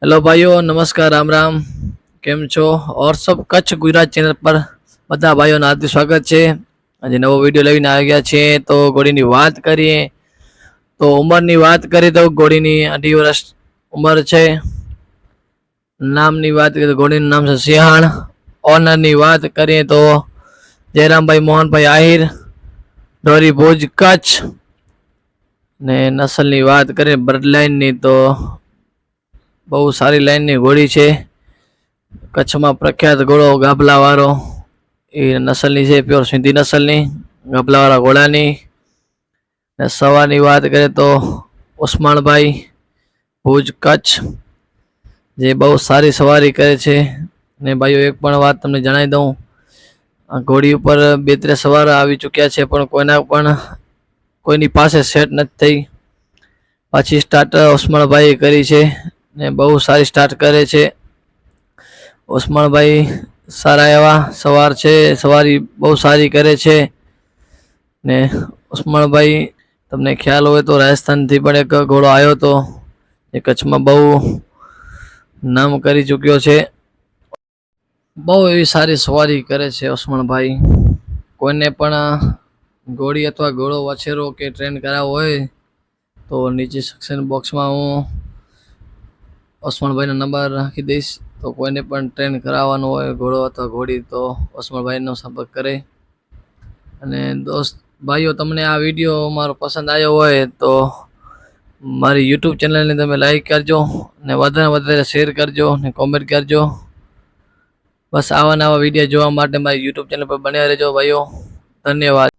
Hello भाइयों, नमस्कार, राम राम। केम छो? और सब कच्छ गुजरात चैनल पर બધા ભાઈઓનું હાર્દિક સ્વાગત છે। આજે નવો વિડીયો લઈને આવી ગયા છે। તો ઘોડીની વાત કરીએ તો ઉંમરની વાત કરીએ તો ઘોડીની 18 વર્ષ ઉંમર છે। નામની વાત કરીએ તો ઘોડીનું નામ છે સિહાન। ઓનરની વાત કરીએ તો જયરામ ભાઈ મોહન ભાઈ આહિર, ધોરી ભુજ કચ્છ। ને નસલની વાત કરીએ બ્લડ લાઇનની તો બહુ સારી લાઈનની ઘોડી છે। કચ્છમાં પ્રખ્યાત ઘોડો ગાભલાવાળો એ નસલની છે, પ્યોર સિંધી નસલની ગાભલાવાળા ઘોડાની। ને સવારની વાત કરીએ તો ઉસ્માનભાઈ ભુજ કચ્છ, જે બહુ સારી સવારી કરે છે। ને ભાઈઓ એક પણ વાત તમને જણાવી દઉં, આ ઘોડી ઉપર 2-3 સવાર આવી ચૂક્યા છે, પણ કોઈની પાસે સેટ નથી થઈ। પાછી સ્ટાર્ટ ઉસ્માનભાઈ કરી છે ને બહુ સારી સ્ટાર્ટ કરે છે। ઉસ્માનભાઈ સારા એવા સવાર છે, સવારી બહુ સારી કરે છે। ને ઉસ્માનભાઈ તમને ખ્યાલ હોય તો રાજસ્થાનથી પણ એક ઘોડો આવ્યો હતો, એ કચ્છમાં બહુ નામ કરી ચૂક્યો છે। બહુ એવી સારી સવારી કરે છે ઉસ્માનભાઈ। કોઈને પણ ઘોડી અથવા ઘોડો વછેરો કે ટ્રેન કરાવવો હોય તો નીચે સેક્શન બોક્સમાં હું ઉસ્માનભાઈનો નંબર રાખી દઈશ। તો કોઈને પણ ટ્રેન કરાવવાનો હોય ઘોડો અથવા ઘોડી તો ઉસ્માનભાઈનો સંપર્ક કરે। અને દોસ્ત ભાઈઓ, તમને આ વિડીયો મારો પસંદ આવ્યો હોય તો મારી યુટ્યુબ ચેનલને તમે લાઈક કરજો ને વધારે શેર કરજો ને કોમેન્ટ કરજો। બસ આવા નવા વિડીયો જોવા માટે મારી યુટ્યુબ ચેનલ પર બન્યા રહેજો ભાઈઓ। ધન્યવાદ।